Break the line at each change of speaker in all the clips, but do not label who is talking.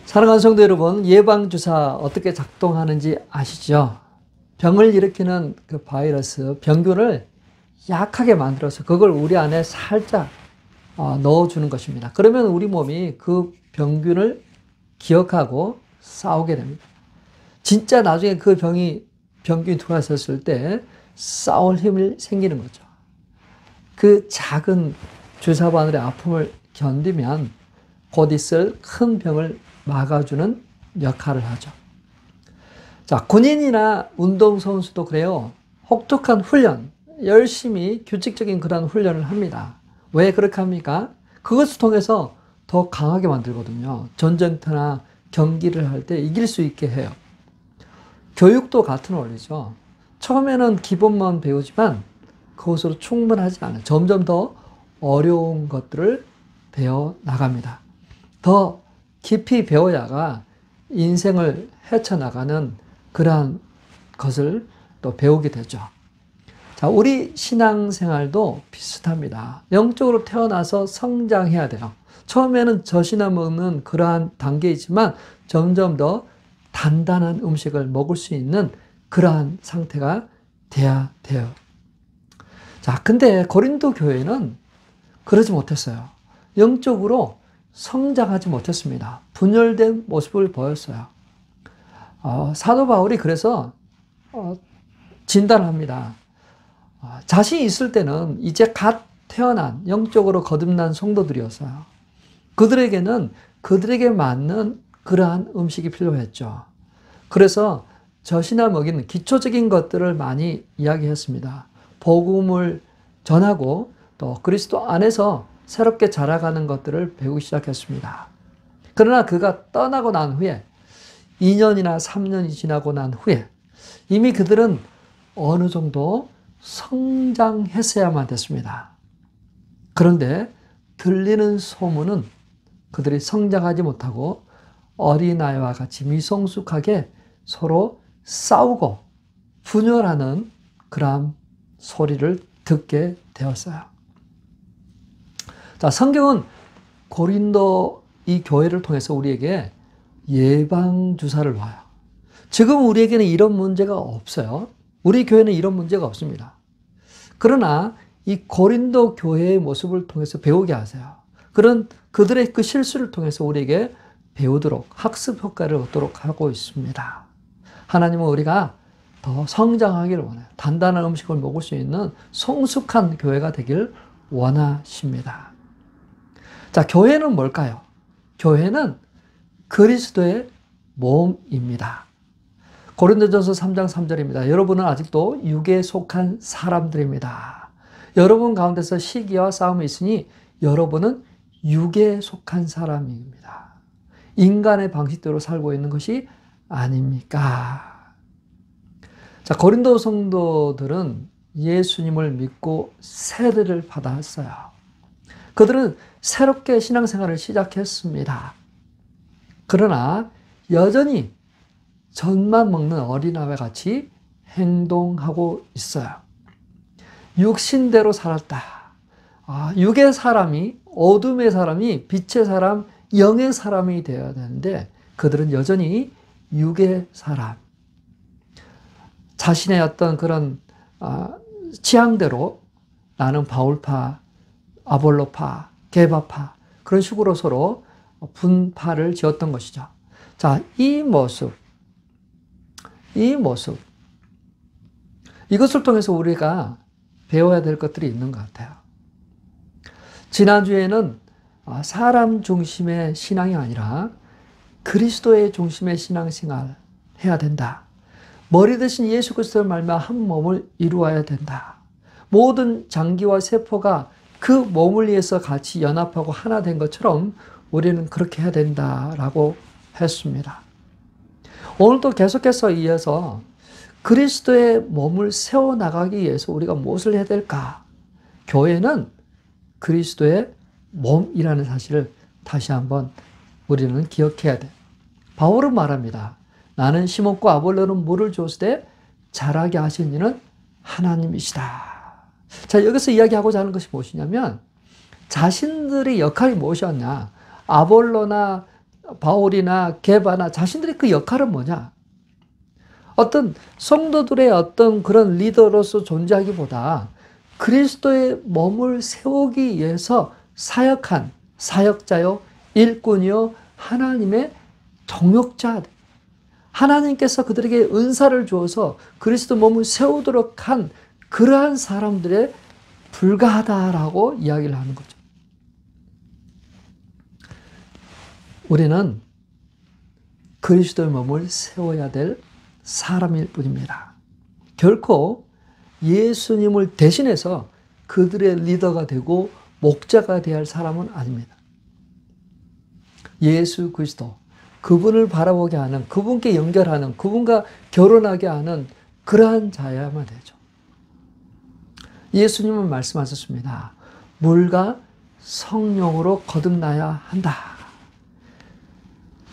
사랑하는 성도 여러분, 예방주사 어떻게 작동하는지 아시죠? 병을 일으키는 그 바이러스, 병균을 약하게 만들어서 그걸 우리 안에 살짝 넣어주는 것입니다. 그러면 우리 몸이 그 병균을 기억하고 싸우게 됩니다. 진짜 나중에 그 병균이 들어왔었을 때 싸울 힘이 생기는 거죠. 그 작은 주사바늘의 아픔을 견디면 곧 있을 큰 병을 막아주는 역할을 하죠. 자, 군인이나 운동선수도 그래요. 혹독한 훈련, 열심히 규칙적인 그런 훈련을 합니다. 왜 그렇게 합니까? 그것을 통해서 더 강하게 만들거든요. 전쟁터나 경기를 할 때 이길 수 있게 해요. 교육도 같은 원리죠. 처음에는 기본만 배우지만 그것으로 충분하지 않아요. 점점 더 어려운 것들을 배워 나갑니다. 더 깊이 배워야가 인생을 헤쳐나가는 그러한 것을 또 배우게 되죠. 자, 우리 신앙생활도 비슷합니다. 영적으로 태어나서 성장해야 돼요. 처음에는 젖이나 먹는 그러한 단계이지만 점점 더 단단한 음식을 먹을 수 있는 그러한 상태가 돼야 돼요. 자, 근데 고린도 교회는 그러지 못했어요. 영적으로 성장하지 못했습니다. 분열된 모습을 보였어요. 사도 바울이 그래서 진단합니다. 자신이 있을 때는 이제 갓 태어난 영적으로 거듭난 성도들이었어요. 그들에게는 그들에게 맞는 그러한 음식이 필요했죠. 그래서 젖이나 먹이는 기초적인 것들을 많이 이야기했습니다. 복음을 전하고 또 그리스도 안에서 새롭게 자라가는 것들을 배우기 시작했습니다. 그러나 그가 떠나고 난 후에 2년이나 3년이 지나고 난 후에 이미 그들은 어느 정도 성장했어야만 됐습니다. 그런데 들리는 소문은 그들이 성장하지 못하고 어린아이와 같이 미성숙하게 서로 싸우고 분열하는 그러한 소리를 듣게 되었어요. 자, 성경은 고린도 이 교회를 통해서 우리에게 예방주사를 놔요. 지금 우리에게는 이런 문제가 없어요. 우리 교회는 이런 문제가 없습니다. 그러나 이 고린도 교회의 모습을 통해서 배우게 하세요. 그들의 그 실수를 통해서 우리에게 배우도록 학습 효과를 얻도록 하고 있습니다. 하나님은 우리가 더 성장하기를 원해요. 단단한 음식을 먹을 수 있는 성숙한 교회가 되길 원하십니다. 자, 교회는 뭘까요? 교회는 그리스도의 몸입니다. 고린도전서 3장 3절입니다. 여러분은 아직도 육에 속한 사람들입니다. 여러분 가운데서 시기와 싸움이 있으니 여러분은 육에 속한 사람입니다. 인간의 방식대로 살고 있는 것이 아닙니까? 자, 고린도 성도들은 예수님을 믿고 세례를 받았어요. 그들은 새롭게 신앙생활을 시작했습니다. 그러나 여전히 젖만 먹는 어린아이와 같이 행동하고 있어요. 육신대로 살았다. 육의 사람이, 어둠의 사람이 빛의 사람, 영의 사람이 되어야 되는데 그들은 여전히 육의 사람. 자신의 어떤 그런 취향대로 나는 바울파, 아볼로파, 게바파 그런 식으로 서로 분파를 지었던 것이죠. 자, 이 모습 이것을 통해서 우리가 배워야 될 것들이 있는 것 같아요. 지난주에는 사람 중심의 신앙이 아니라 그리스도의 중심의 신앙생활 해야 된다. 머리 대신 예수 그리스도를 말미암아 한 몸을 이루어야 된다. 모든 장기와 세포가 그 몸을 위해서 같이 연합하고 하나 된 것처럼 우리는 그렇게 해야 된다라고 했습니다. 오늘도 계속해서 이어서 그리스도의 몸을 세워나가기 위해서 우리가 무엇을 해야 될까? 교회는 그리스도의 몸이라는 사실을 다시 한번 우리는 기억해야 돼. 바울은 말합니다. 나는 심었고 아볼로는 물을 주었으되 자라게 하신 이는 하나님이시다. 자, 여기서 이야기하고자 하는 것이 무엇이냐면 자신들의 역할이 무엇이었냐? 아볼로나 바울이나 게바나 자신들의 그 역할은 뭐냐? 어떤 성도들의 어떤 그런 리더로서 존재하기보다 그리스도의 몸을 세우기 위해서 사역한 사역자요, 일꾼이요, 하나님의 동역자. 하나님께서 그들에게 은사를 주어서 그리스도 몸을 세우도록 한 그러한 사람들에 불과하다라고 이야기를 하는 거죠. 우리는 그리스도의 몸을 세워야 될 사람일 뿐입니다. 결코 예수님을 대신해서 그들의 리더가 되고 목자가 되어야 할 사람은 아닙니다. 예수 그리스도, 그분을 바라보게 하는, 그분께 연결하는, 그분과 결혼하게 하는 그러한 자야만 되죠. 예수님은 말씀하셨습니다. 물과 성령으로 거듭나야 한다.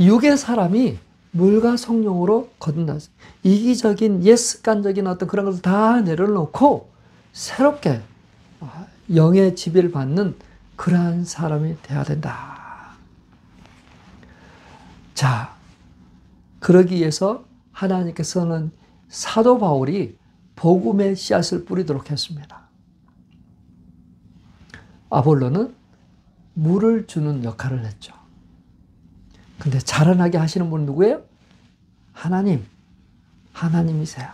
육의 사람이 물과 성령으로 거듭나서 이기적인 옛 습관적인 어떤 그런 것을 다 내려놓고 새롭게 영의 지배를 받는 그러한 사람이 되어야 된다. 자, 그러기 위해서 하나님께서는 사도 바울이 복음의 씨앗을 뿌리도록 했습니다. 아볼로는 물을 주는 역할을 했죠. 근데 자라나게 하시는 분은 누구예요? 하나님이세요.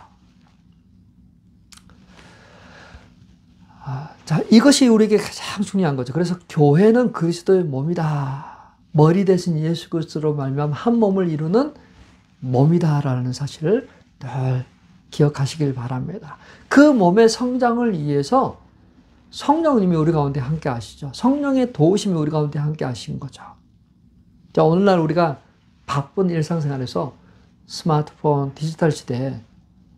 자, 이것이 우리에게 가장 중요한 거죠. 그래서 교회는 그리스도의 몸이다. 머리 대신 예수 그리스도로 말미암아 한 몸을 이루는 몸이다라는 사실을 늘 기억하시길 바랍니다. 그 몸의 성장을 위해서 성령님이 우리 가운데 함께 하시죠. 성령의 도우심이 우리 가운데 함께 하신 거죠. 자, 오늘날 우리가 바쁜 일상생활에서 스마트폰, 디지털 시대에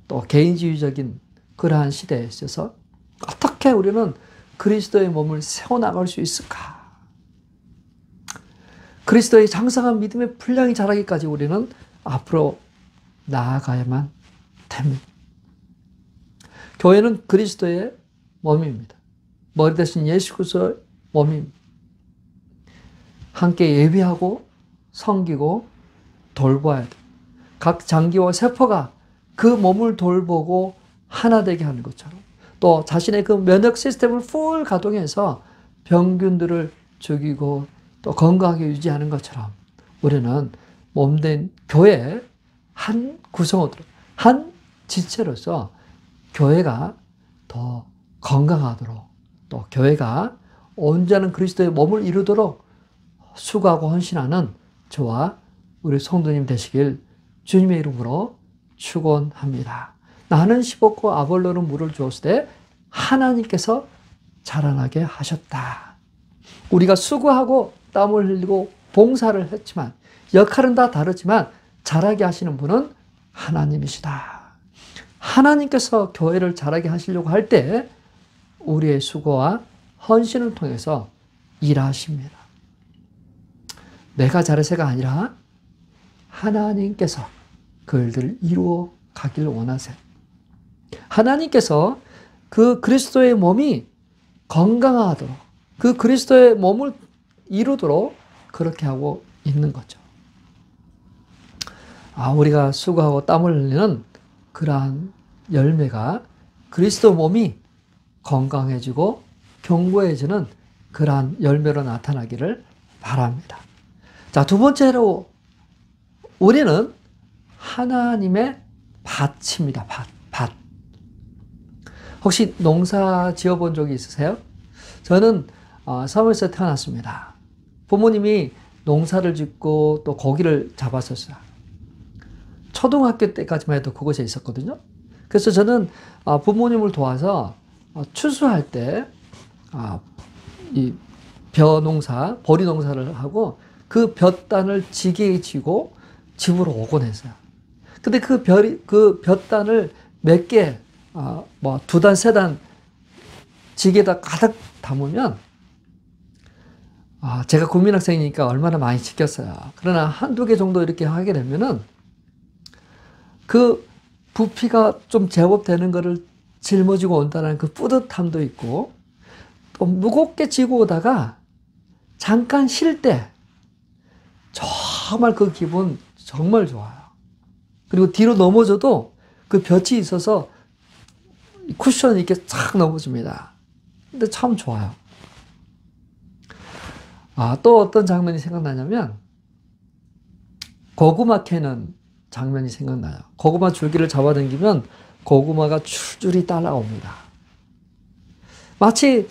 또 개인주의적인 그러한 시대에 있어서 어떻게 우리는 그리스도의 몸을 세워나갈 수 있을까? 그리스도의 장성한 믿음의 분량이 자라기까지 우리는 앞으로 나아가야만 됩니다. 교회는 그리스도의 몸입니다. 머리 대신 예수 그리스도의 몸입니다. 함께 예배하고 섬기고 돌봐야 돼. 각 장기와 세포가 그 몸을 돌보고 하나 되게 하는 것처럼 또 자신의 그 면역 시스템을 풀 가동해서 병균들을 죽이고 또 건강하게 유지하는 것처럼 우리는 몸된 교회의 한 구성원으로 한 지체로서 교회가 더 건강하도록 또 교회가 온전한 그리스도의 몸을 이루도록 수고하고 헌신하는 저와 우리 성도님 되시길 주님의 이름으로 축원합니다. 나는 심었고 아볼로는 물을 주었을 때 하나님께서 자라나게 하셨다. 우리가 수고하고 땀을 흘리고 봉사를 했지만 역할은 다 다르지만 자라게 하시는 분은 하나님이시다. 하나님께서 교회를 자라게 하시려고 할 때 우리의 수고와 헌신을 통해서 일하십니다. 내가 잘해서가 아니라 하나님께서 그들을 이루어 가기를 원하세요. 하나님께서 그 그리스도의 몸이 건강하도록 그 그리스도의 몸을 이루도록 그렇게 하고 있는 거죠. 우리가 수고하고 땀을 흘리는 그러한 열매가 그리스도 몸이 건강해지고 견고해지는 그러한 열매로 나타나기를 바랍니다. 자, 두 번째로 우리는 하나님의 밭입니다. 밭. 혹시 농사 지어본 적이 있으세요? 저는 섬에서 태어났습니다. 부모님이 농사를 짓고 또 고기를 잡았었어요. 초등학교 때까지만 해도 그곳에 있었거든요. 그래서 저는 부모님을 도와서 추수할 때 이 벼 농사, 보리 농사를 하고 그 볕단을 지게에 지고 집으로 오곤 했어요. 근데 그 볕단을 몇 개, 두 단, 세 단 지게에다 가득 담으면 제가 국민학생이니까 얼마나 많이 지켰어요. 그러나 한두 개 정도 이렇게 하게 되면은 그 부피가 좀 제법 되는 거를 짊어지고 온다는 그 뿌듯함도 있고 또 무겁게 지고 오다가 잠깐 쉴 때 저 정말 그 기분 정말 좋아요. 그리고 뒤로 넘어져도 그 볕이 있어서 쿠션이 이렇게 쫙 넘어집니다. 근데 참 좋아요. 또 어떤 장면이 생각나냐면 고구마 캐는 장면이 생각나요. 고구마 줄기를 잡아당기면 고구마가 줄줄이 따라옵니다. 마치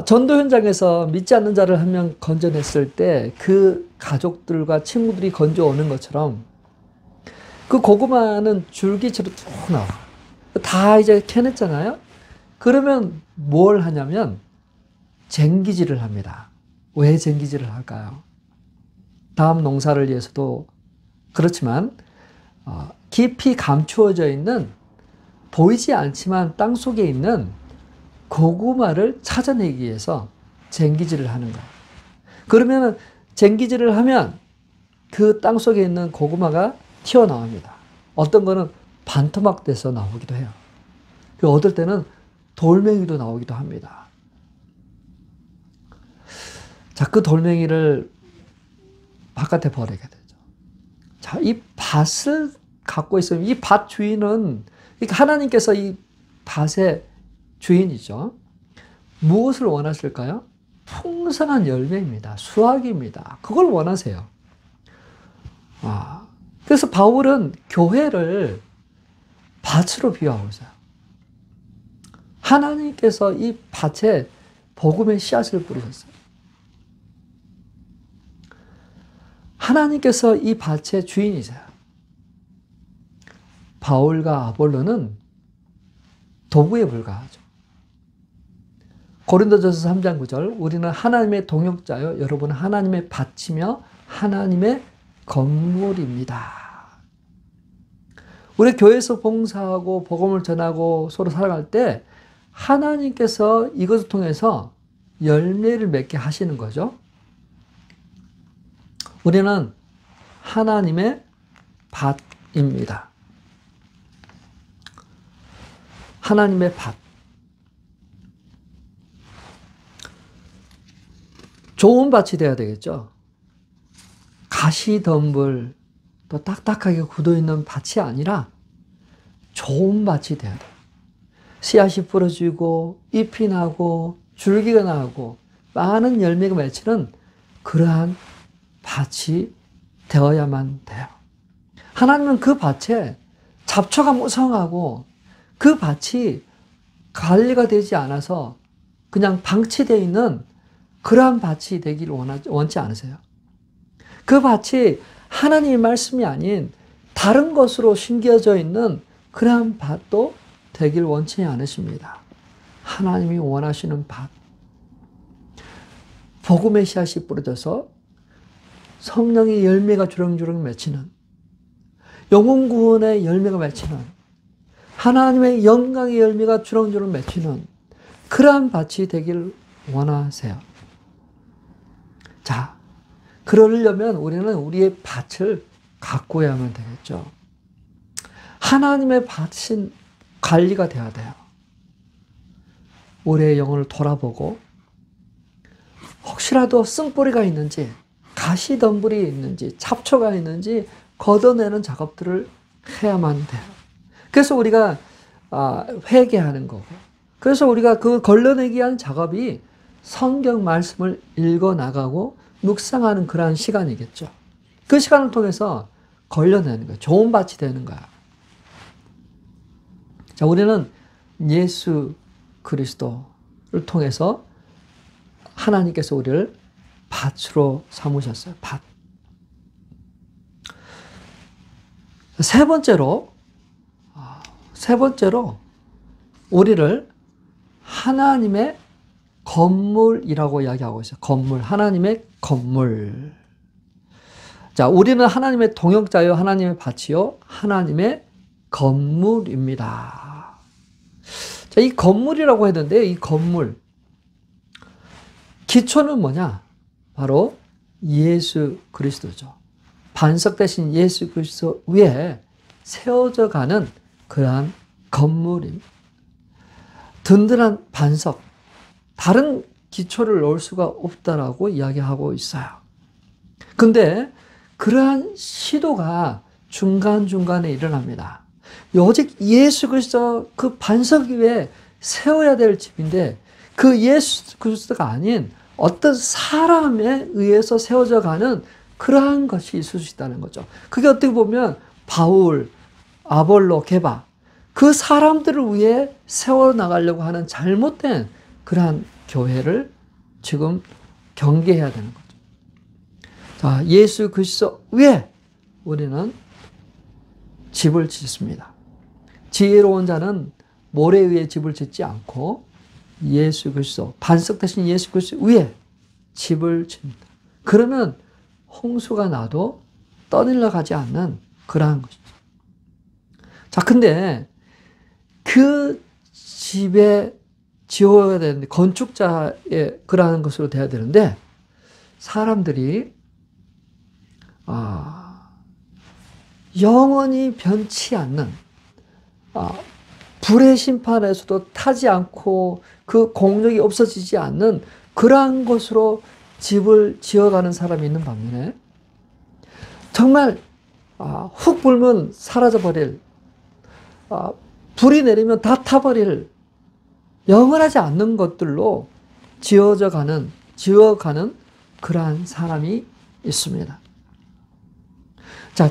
전도 현장에서 믿지 않는 자를 한 명 건져냈을 때 그 가족들과 친구들이 건져오는 것처럼 그 고구마는 줄기처럼 쭉 나와. 다 이제 캐냈잖아요. 그러면 뭘 하냐면 쟁기질을 합니다. 왜 쟁기질을 할까요? 다음 농사를 위해서도 그렇지만 깊이 감추어져 있는 보이지 않지만 땅속에 있는 고구마를 찾아내기 위해서 쟁기질을 하는 거예요. 그러면 쟁기질을 하면 그 땅속에 있는 고구마가 튀어나옵니다. 어떤 거는 반토막 돼서 나오기도 해요. 어떨 때는 돌멩이도 나오기도 합니다. 자, 그 돌멩이를 바깥에 버리게 되죠. 자, 이 밭을 갖고 있으면 이 밭 주인은 하나님께서 이 밭의 주인이죠. 무엇을 원하실까요? 풍성한 열매입니다. 수확입니다. 그걸 원하세요. 그래서 바울은 교회를 밭으로 비유하고 있어요. 하나님께서 이 밭에 복음의 씨앗을 뿌리셨어요. 하나님께서 이 밭의 주인이세요. 바울과 아볼로는 도구에 불과하죠. 고린도전서 3장 9절 우리는 하나님의 동역자요 여러분은 하나님의 밭이며 하나님의 건물입니다. 우리 교회에서 봉사하고 복음을 전하고 서로 살아갈 때 하나님께서 이것을 통해서 열매를 맺게 하시는 거죠. 우리는 하나님의 밭입니다. 하나님의 밭. 좋은 밭이 돼야 되겠죠. 가시덤불 또 딱딱하게 굳어있는 밭이 아니라 좋은 밭이 돼야 돼요. 씨앗이 부러지고 잎이 나고 줄기가 나고 많은 열매가 맺히는 그러한 밭이 되어야만 돼요. 하나님은 그 밭에 잡초가 무성하고 그 밭이 관리가 되지 않아서 그냥 방치되어 있는 그러한 밭이 되기를 원치 않으세요. 그 밭이 하나님의 말씀이 아닌 다른 것으로 심겨져 있는 그러한 밭도 되길 원치 않으십니다. 하나님이 원하시는 밭. 복음의 씨앗이 뿌려져서 성령의 열매가 주렁주렁 맺히는, 영혼 구원의 열매가 맺히는, 하나님의 영광의 열매가 주렁주렁 맺히는 그러한 밭이 되길 원하세요. 자, 그러려면 우리는 우리의 밭을 가꾸어야만 되겠죠. 하나님의 밭인 관리가 돼야 돼요. 우리의 영혼을 돌아보고 혹시라도 쓴뿌리가 있는지 가시덤불이 있는지 잡초가 있는지 걷어내는 작업들을 해야만 돼요. 그래서 우리가 회개하는 거고, 그래서 우리가 그 걸러내기 위한 작업이 성경 말씀을 읽어나가고 묵상하는 그러한 시간이겠죠. 그 시간을 통해서 걸려내는 거예요. 좋은 밭이 되는 거야. 자, 우리는 예수 그리스도를 통해서 하나님께서 우리를 밭으로 삼으셨어요. 밭. 세 번째로 우리를 하나님의 건물이라고 이야기하고 있어요. 건물, 하나님의 건물. 자, 우리는 하나님의 동역자요, 하나님의 밭이요, 하나님의 건물입니다. 자, 이 건물이라고 했는데, 이 건물. 기초는 뭐냐? 바로 예수 그리스도죠. 반석 대신 예수 그리스도 위에 세워져 가는 그러한 건물입니다. 든든한 반석. 다른 기초를 놓을 수가 없다라고 이야기하고 있어요. 근데 그러한 시도가 중간중간에 일어납니다. 오직 예수 그리스도 그 반석 위에 세워야 될 집인데 그 예수 그리스도가 아닌 어떤 사람에 의해서 세워져 가는 그러한 것이 있을 수 있다는 거죠. 그게 어떻게 보면 바울, 아볼로, 게바 그 사람들을 위해 세워나가려고 하는 잘못된 그러한 교회를 지금 경계해야 되는 거죠. 자, 예수 그리스도 위에 우리는 집을 짓습니다. 지혜로운 자는 모래 위에 집을 짓지 않고 예수 그리스도, 반석 대신 예수 그리스도 위에 집을 짓습니다. 그러면 홍수가 나도 떠밀려 가지 않는 그러한 것이죠. 자, 근데 그 집에 지어야 되는데, 건축자의 그러한 것으로 돼야 되는데, 사람들이, 영원히 변치 않는, 불의 심판에서도 타지 않고 그 공력이 없어지지 않는 그러한 것으로 집을 지어가는 사람이 있는 반면에, 정말, 훅 불면 사라져버릴, 불이 내리면 다 타버릴, 영원하지 않는 것들로 지어가는 그러한 사람이 있습니다. 자,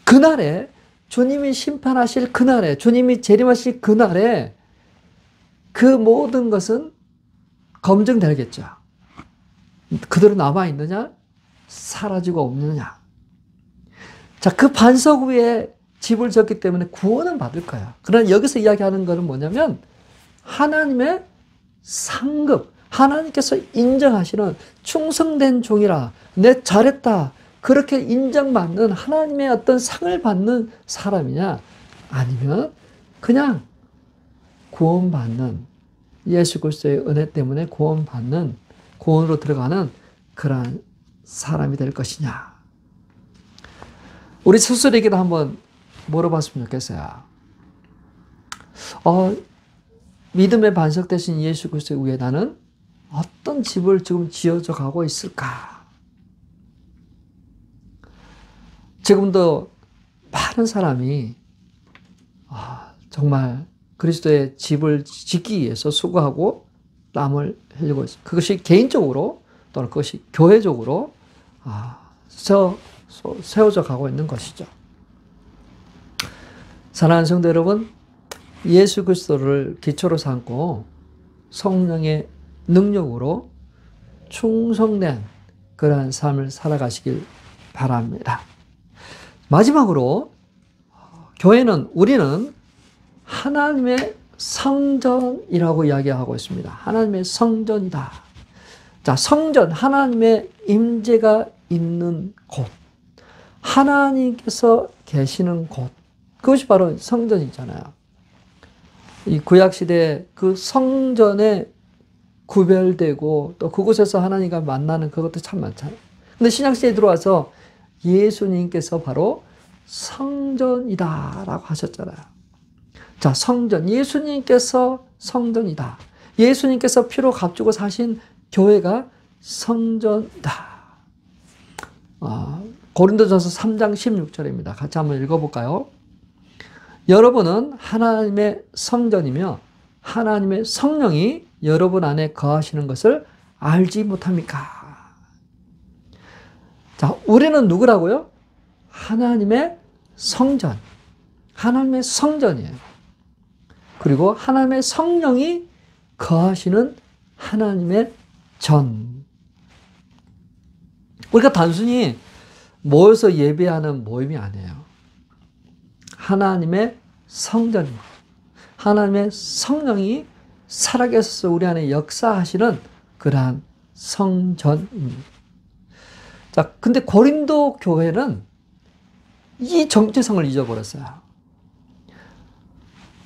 그날에, 주님이 심판하실 그날에, 주님이 재림하실 그날에 그 모든 것은 검증되겠죠. 그대로 남아있느냐? 사라지고 없느냐? 자, 그 반석 위에 집을 졌기 때문에 구원은 받을 거야. 그러나 여기서 이야기하는 것은 뭐냐면 하나님의 상급, 하나님께서 인정하시는 충성된 종이라, 내 잘했다, 그렇게 인정받는 하나님의 어떤 상을 받는 사람이냐, 아니면 그냥 구원받는, 예수 그리스도의 은혜 때문에 구원받는, 구원으로 들어가는 그러한 사람이 될 것이냐. 우리 스스로에게도 한번 물어봤으면 좋겠어요. 믿음의 반석 대신 예수 그리스도 위에 나는 어떤 집을 지금 지어져 가고 있을까? 지금도 많은 사람이 정말 그리스도의 집을 짓기 위해서 수고하고 땀을 흘리고 있습니다. 그것이 개인적으로 또는 그것이 교회적으로 세워져 가고 있는 것이죠. 사랑하는 성도 여러분, 예수 그리스도를 기초로 삼고 성령의 능력으로 충성된 그러한 삶을 살아가시길 바랍니다. 마지막으로 우리는 하나님의 성전이라고 이야기하고 있습니다. 하나님의 성전이다. 자, 성전, 하나님의 임재가 있는 곳, 하나님께서 계시는 곳, 그것이 바로 성전이잖아요. 이 구약시대에 그 성전에 구별되고 또 그곳에서 하나님과 만나는 그것도 참 많잖아요. 근데 신약시대에 들어와서 예수님께서 바로 성전이다 라고 하셨잖아요. 자, 성전, 예수님께서 성전이다. 예수님께서 피로 값주고 사신 교회가 성전이다. 고린도전서 3장 16절입니다. 같이 한번 읽어볼까요? 여러분은 하나님의 성전이며 하나님의 성령이 여러분 안에 거하시는 것을 알지 못합니까? 자, 우리는 누구라고요? 하나님의 성전. 하나님의 성전이에요. 그리고 하나님의 성령이 거하시는 하나님의 전. 우리가 단순히 모여서 예배하는 모임이 아니에요. 하나님의 성전입니다. 하나님의 성령이 살아계셔서 우리 안에 역사하시는 그러한 성전입니다. 자, 근데 고린도 교회는 이 정체성을 잊어버렸어요.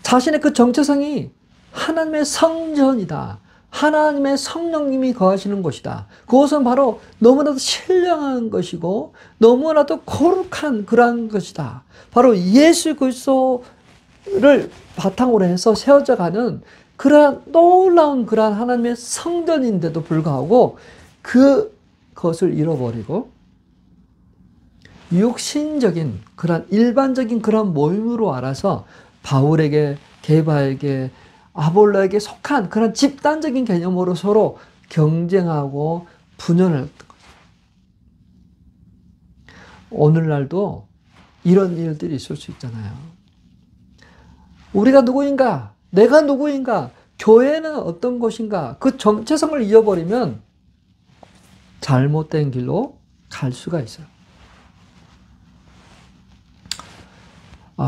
자신의 그 정체성이 하나님의 성전이다. 하나님의 성령님이 거하시는 곳이다. 그것은 바로 너무나도 신령한 것이고 너무나도 거룩한 그러한 것이다. 바로 예수 그리스도를 바탕으로 해서 세워져 가는 그러한 놀라운 그러한 하나님의 성전인데도 불구하고 그것을 잃어버리고 육신적인 그런 일반적인 그런 모임으로 알아서 바울에게, 게바에게, 아볼로에게 속한 그런 집단적인 개념으로 서로 경쟁하고 분열을 했던 거죠. 오늘날도 이런 일들이 있을 수 있잖아요. 우리가 누구인가? 내가 누구인가? 교회는 어떤 곳인가? 그 정체성을 잃어버리면 잘못된 길로 갈 수가 있어요.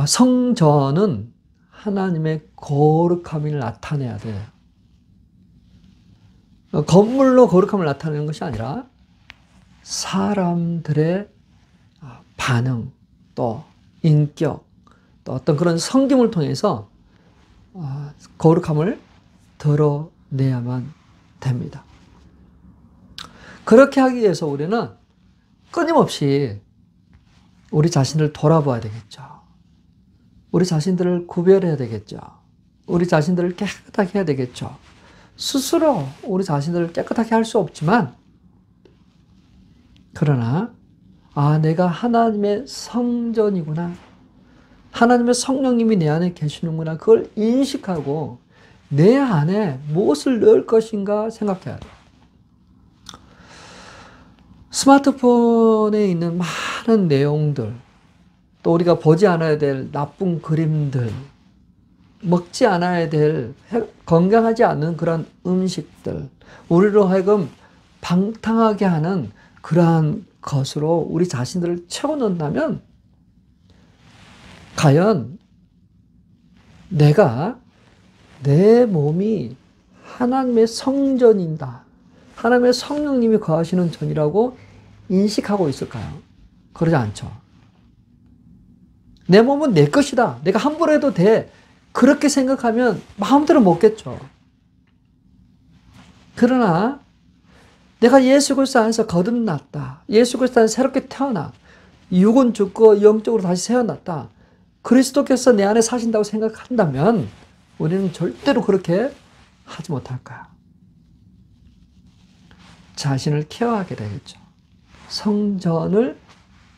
성전은 하나님의 거룩함을 나타내야 돼요. 건물로 거룩함을 나타내는 것이 아니라 사람들의 반응, 또 인격, 또 어떤 그런 섬김을 통해서 거룩함을 드러내야만 됩니다. 그렇게 하기 위해서 우리는 끊임없이 우리 자신을 돌아봐야 되겠죠. 우리 자신들을 구별해야 되겠죠. 우리 자신들을 깨끗하게 해야 되겠죠. 스스로 우리 자신들을 깨끗하게 할 수 없지만, 그러나 내가 하나님의 성전이구나, 하나님의 성령님이 내 안에 계시는구나, 그걸 인식하고 내 안에 무엇을 넣을 것인가 생각해야 돼요. 스마트폰에 있는 많은 내용들, 또 우리가 보지 않아야 될 나쁜 그림들, 먹지 않아야 될 건강하지 않은 그런 음식들, 우리로 하여금 방탕하게 하는 그러한 것으로 우리 자신들을 채워넣는다면, 과연 내가 내 몸이 하나님의 성전인다, 하나님의 성령님이 거하시는 전이라고 인식하고 있을까요? 그러지 않죠. 내 몸은 내 것이다, 내가 함부로 해도 돼, 그렇게 생각하면 마음대로 먹겠죠. 그러나 내가 예수 그리스도 안에서 거듭났다, 예수 그리스도 안에서 새롭게 태어나 육은 죽고 영적으로 다시 세어났다, 그리스도께서 내 안에 사신다고 생각한다면 우리는 절대로 그렇게 하지 못할 거야. 자신을 케어하게 되겠죠. 성전을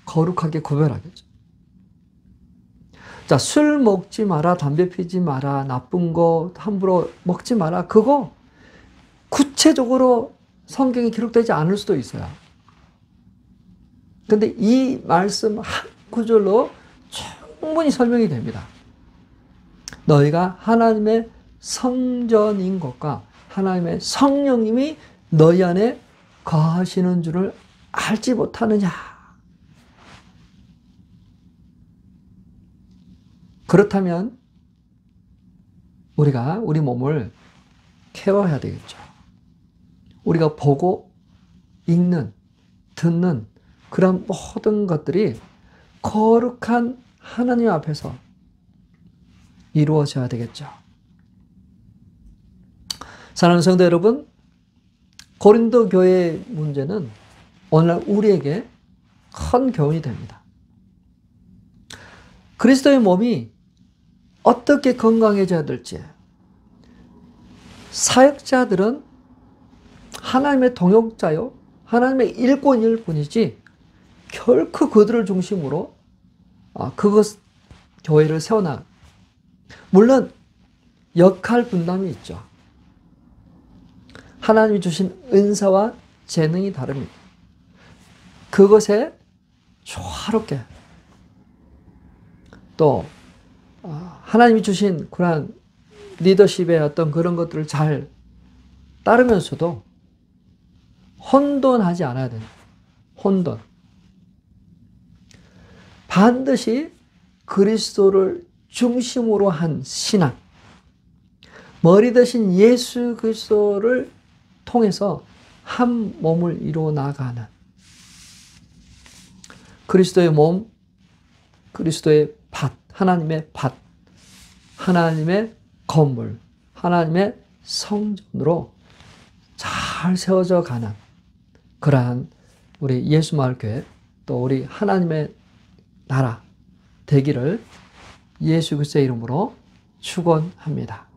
거룩하게 구별하겠죠. 자, 술 먹지 마라, 담배 피지 마라, 나쁜 거 함부로 먹지 마라, 그거 구체적으로 성경에 기록되지 않을 수도 있어요. 근데 이 말씀 한 구절로 충분히 설명이 됩니다. 너희가 하나님의 성전인 것과 하나님의 성령님이 너희 안에 거하시는 줄을 알지 못하느냐. 그렇다면 우리가 우리 몸을 케어해야 되겠죠. 우리가 보고 읽는, 듣는 그런 모든 것들이 거룩한 하나님 앞에서 이루어져야 되겠죠. 사랑하는 성도 여러분, 고린도 교회의 문제는 오늘날 우리에게 큰 교훈이 됩니다. 그리스도의 몸이 어떻게 건강해져야 될지, 사역자들은 하나님의 동역자요, 하나님의 일꾼일 뿐이지 결코 그들을 중심으로 교회를 세워나, 물론 역할 분담이 있죠. 하나님이 주신 은사와 재능이 다릅니다. 그것에 조화롭게, 또 하나님이 주신 그런 리더십의 어떤 그런 것들을 잘 따르면서도 혼돈하지 않아야 됩니다. 혼돈. 반드시 그리스도를 중심으로 한 신앙, 머리 대신 예수 그리스도를 통해서 한 몸을 이루어 나가는 그리스도의 몸, 그리스도의 밭, 하나님의 밭, 하나님의 건물, 하나님의 성전으로 잘 세워져 가는 그러한 우리 예수마을교회, 또 우리 하나님의 나라 되기를 예수 그리스도의 이름으로 축원합니다.